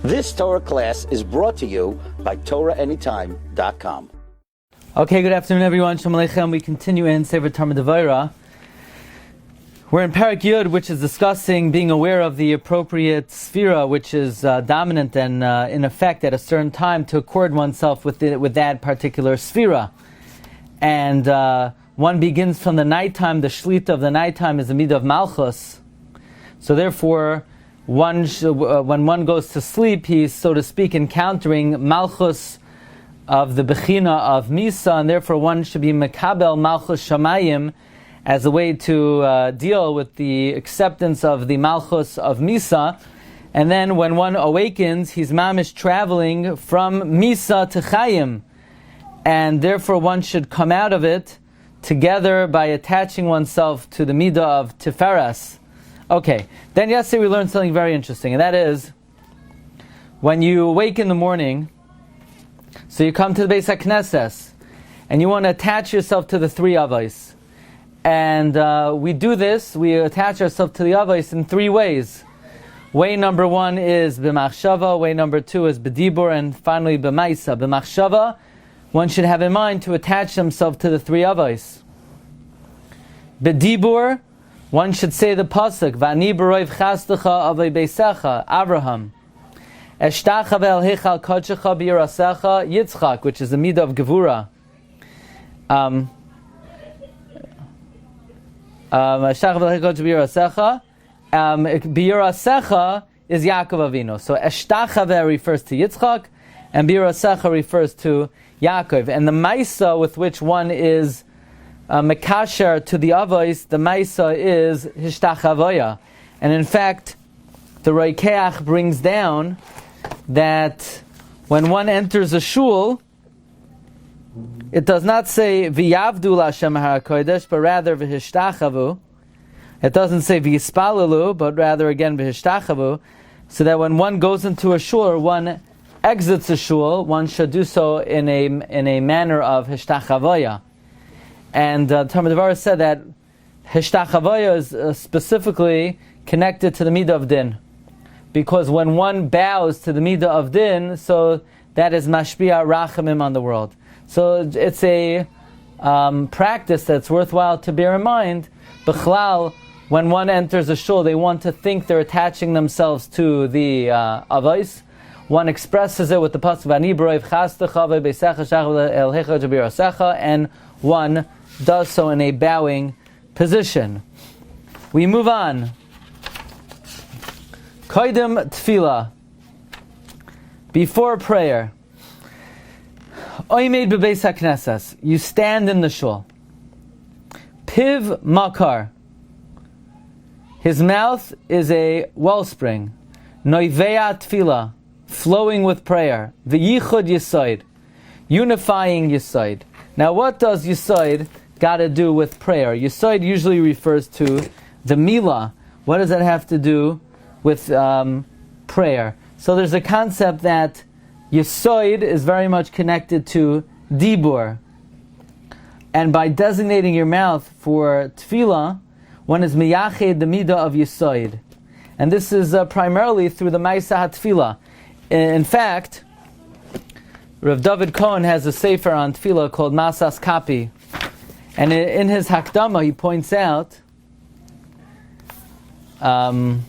This Torah class is brought to you by TorahAnytime.com. Okay, good afternoon everyone. Shalom Aleichem. We continue in Sefer Devorah. We're in Parak Yud, which is discussing being aware of the appropriate sphera, which is dominant and in effect at a certain time to accord oneself with that particular sphera. And one begins from the nighttime. The shlita of the nighttime is the midah of Malchus. So therefore, when one goes to sleep, he's, so to speak, encountering Malchus of the Bechina of Misa, and therefore one should be Mekabel Malchus Shamayim as a way to deal with the acceptance of the Malchus of Misa. And then when one awakens, he's mamish traveling from Misa to Chayim, and therefore one should come out of it together by attaching oneself to the midah of Tiferes. Okay, then yesterday we learned something very interesting, and that is, when you awake in the morning, so you come to the Beis HaKnesses, and you want to attach yourself to the three avos. And we do this, we attach ourselves to the avos in three ways. Way number one is b'machshava, way number two is b'dibur, and finally b'maisa. B'machshava, one should have in mind to attach himself to the three avos. B'dibur, one should say the pasuk, V'ani b'roiv chastecha avei beisecha, Avraham. Eshtacha ve'el heichal kodshecha b'yirasecha, Yitzchak, which is the midah of Gevura. Eshtacha ve'el heichal kodshecha b'yirasecha is Yaakov Avinu. So Eshtacha ve'el refers to Yitzchak, and b'yirasecha refers to Yaakov. And the maisa with which one is Mekasher to the avos, the maisa is hishtachavoya. And in fact, the Roikeach brings down that when one enters a shul, it does not say v'yavdu l'Hashem ha'kodesh, but rather v'hishtachavu. It doesn't say v'yispalalu, but rather again v'hishtachavu. So that when one goes into a shul, or one exits a shul, one should do so in a manner of hishtachavoya. And Talmud Devorah said that hishtachavoya is specifically connected to the midah of din, because when one bows to the midah of din, so that is mashpia rachamim on the world. So it's a practice that's worthwhile to bear in mind. B'chlal, when one enters a shul, they want to think they're attaching themselves to the avos. One expresses it with the pasuk V'ani b'roiv chastecha ve'beisecha shachris el heichal b'yirasecha, and one does so in a bowing position. We move on. Koidem tefillah, before prayer. Oimed bebeis haknesses, you stand in the shul. Piv makar, his mouth is a wellspring. Noivea tefillah, flowing with prayer. V'yichud yisoid, unifying yisoid. Now what does yisoid got to do with prayer? Yisoid usually refers to the milah. What does that have to do with prayer? So there's a concept that yisoid is very much connected to dibur. And by designating your mouth for tefillah, one is miyached the midah of yisoid. And this is primarily through the ma'isa ha-tefillah. In fact, Rav David Cohen has a Sefer on tefillah called Masas Kapi. And in his Hakdama, he points out that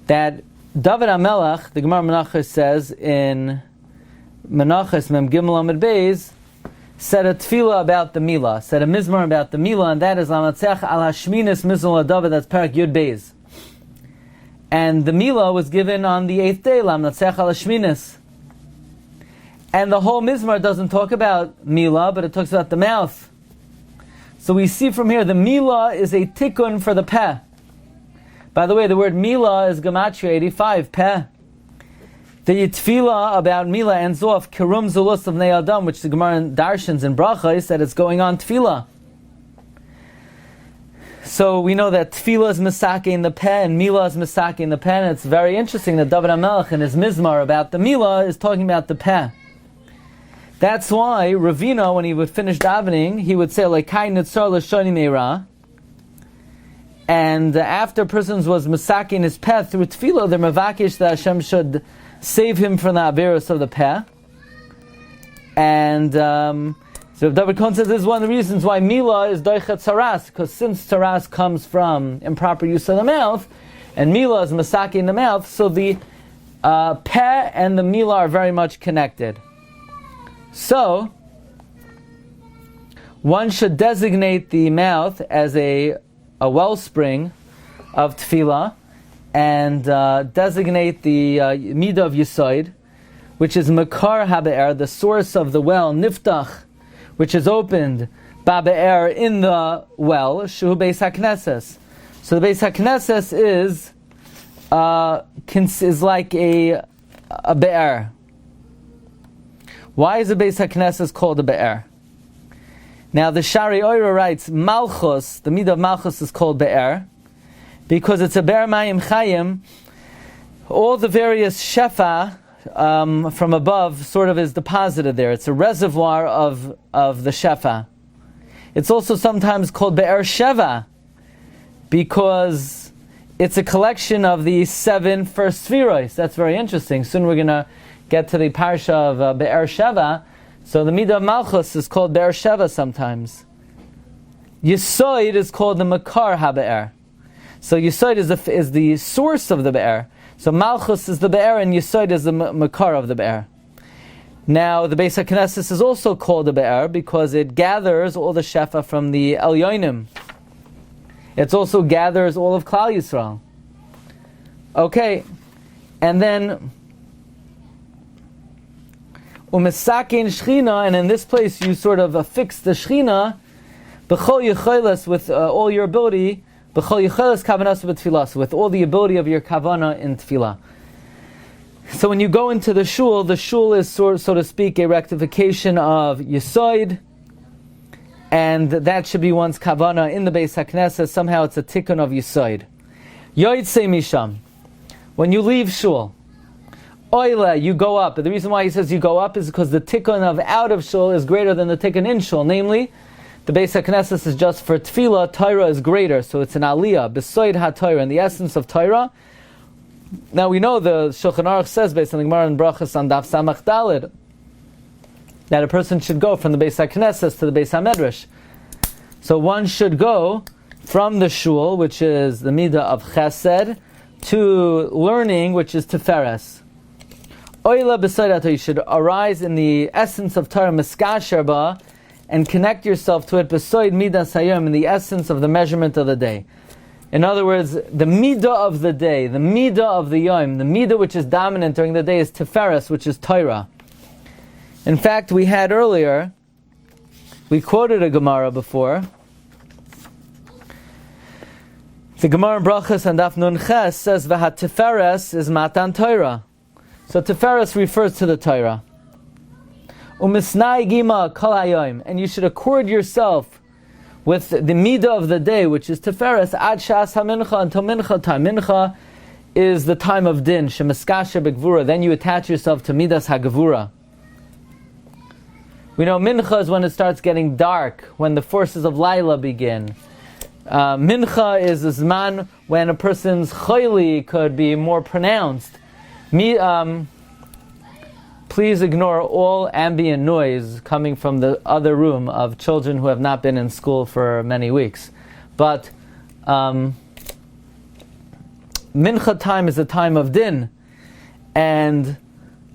David HaMelech, the Gemara Menachos says in Menachos Mem Gimel Amud Beis, said a tefillah about the milah, said a mizmor about the milah, and that is Lamatzech al Hashminis Mizmor LaDavid, that's Parak Yud Beis. And the milah was given on the 8th day, Lamatzech al Hashminis. And the whole mizmor doesn't talk about milah, but it talks about the mouth. So we see from here, the milah is a tikkun for the peh. By the way, the word milah is gematria 85, peh. The tefillah about milah ends off, kirum zulus of nei adam, which the Gemara in Darshans and Brachos said it's going on tefillah. So we know that tefillah is misake in the peh, and milah is misake in the peh, and it's very interesting that David HaMelech in his mizmar about the milah is talking about the peh. That's why Ravina, when he would finish davening, he would say, "Lekai nitzar l'shoni meira," And after a person was masaking his peh through tefillah, they're mavakish that Hashem should save him from the averus of the peh. And so David Cohen says this is one of the reasons why Mila is doichet tzaras, because since tzaras comes from improper use of the mouth, and Mila is masaki in the mouth, so the peh and the Mila are very much connected. So, one should designate the mouth as a wellspring of tefillah, and designate the midah of Yesod, which is makar habe'er, the source of the well, niftach, which is opened, babe'er, in the well, shu beis hakneses. So the beis hakneses is like a be'er. Why is the beis hakneses called a be'er? Now the Shari Oira writes, Malchus, the midah of Malchus is called be'er, because it's a be'er mayim chayim. All the various shefa from above sort of is deposited there. It's a reservoir of the shefa. It's also sometimes called be'er sheva, because it's a collection of the 7 first Tiferes. That's very interesting. Soon we're going to get to the Parsha of be'er sheva. So the midah of Malchus is called be'er sheva sometimes. Yesod is called the makar habe'er. So Yesod is the source of the be'er. So Malchus is the be'er and Yesod is the makar of the be'er. Now the Beis HaKnesses is also called the be'er because it gathers all the shefa from the Elyonim. It also gathers all of Klal Yisrael. Okay, and then Umesakein Shechina, and in this place you sort of affix the Shechina b'chol yecholes, with all your ability, b'chol yecholes kavanas b'tfilah, with all the ability of your kavana in tefillah. So when you go into the shul is so to speak a rectification of Yesod, and that should be one's kavana in the Beis HaKnesses. Somehow it's a tikkun of Yesod. Yotzei misham, when you leave shul, oile, you go up. But the reason why he says you go up is because the tikkun of out of shul is greater than the tikkun in shul. Namely, the Beis HaKnesses is just for tefillah, Torah is greater, so it's an aliyah, besoid ha-Torah, in the essence of Torah. Now we know the Shulchan Aruch says, based on the Gemara and Brachas on Daf Samach Daled, that a person should go from the Beis HaKnesses to the Beis HaMedrash. So one should go from the shul, which is the midah of Chesed, to learning, which is Tiferes. Oila b'soid, you should arise in the essence of Torah, miskasher ba, and connect yourself to it, b'soid midas hayom, in the essence of the measurement of the day. In other words, the midah of the day, the midah of the yom, the midah which is dominant during the day is Tiferes, which is Torah. In fact, we quoted a Gemara before. The Gemara in Brachas and Daf Nun Ches says, "V'hat Tiferes is Matan Torah." So Tiferes refers to the Torah. Umisnai gima kol hayom, and you should accord yourself with the midah of the day, which is Tiferes, ad shas ha-mincha, until mincha time. Mincha is the time of din, shemiskasher b'gevura. Then you attach yourself to midas ha-gevura. We know mincha is when it starts getting dark, when the forces of Laila begin. Mincha is a zman when a person's chayli could be more pronounced. Please ignore all ambient noise coming from the other room of children who have not been in school for many weeks. But mincha time is a time of din, and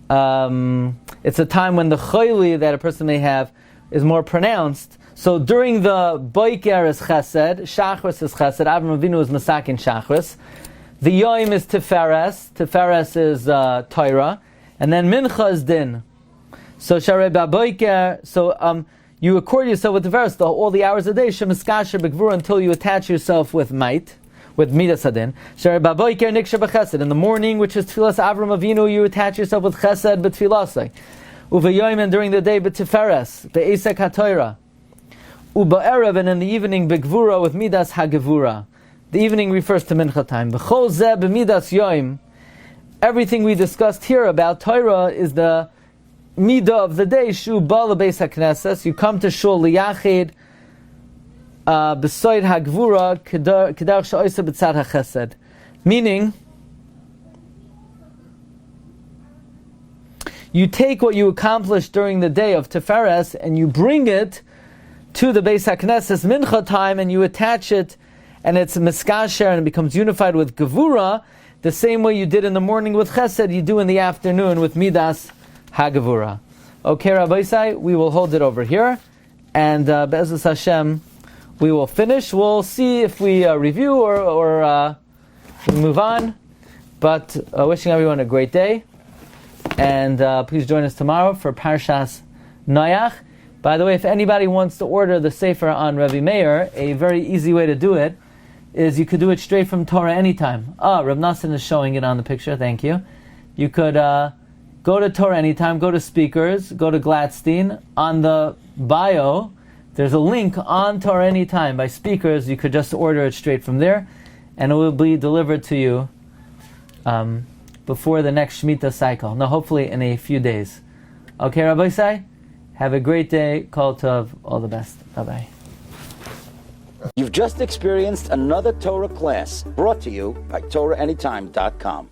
it's a time when the chayli that a person may have is more pronounced. So during the boiker is chesed, shachris is chesed, Avram Avinu is masakin shachris, the yom is tiferes, tiferes is Torah, and then mincha is din. So sharei ba'boiker, so you accord yourself with the verse, all the hours a day, shemiskasher b'gevura, until you attach yourself with might, with midas adin. Sharei ba'boiker niksher b'chesed. In the morning, which is tfilas Avram Avinu, you attach yourself with chesed b'tfilasai. Uveyoyim, and during the day b'tiferes, be'esek ha-Torah. Uba'erev, and in the evening b'gevura, with midas ha-gevura. The evening refers to mincha time. B'chol zeh b'midas yoyim. Everything we discussed here about Torah is the midah of the day. Shu ba lebeis hakneses. You come to shul liyachid B'soid ha-Gevura kedar she'oisa b'tzad ha-Chesed. Meaning, you take what you accomplished during the day of Tiferes and you bring it to the Beis HaKnesses Mincha time and you attach it and it's miskasher and it becomes unified with Gevura, the same way you did in the morning with Chesed, you do in the afternoon with Midas ha-Gevura. Okay, Rabbi Isai, we will hold it over here, and Be'ezus Hashem, we will finish. We'll see if we review or we move on, but wishing everyone a great day, and please join us tomorrow for Parshas Noach. By the way, if anybody wants to order the Sefer on Rabbi Meir, a very easy way to do it is you could do it straight from Torah anytime. Reb Nassim is showing it on the picture, thank you. You could go to Torah anytime, go to speakers, go to Glatstein. On the bio, there's a link on Torah anytime by speakers. You could just order it straight from there, and it will be delivered to you before the next Shemitah cycle. No, hopefully in a few days. Okay, Rabbi Isai? Have a great day. Kol Tov. All the best. Bye-bye. You've just experienced another Torah class brought to you by TorahAnytime.com.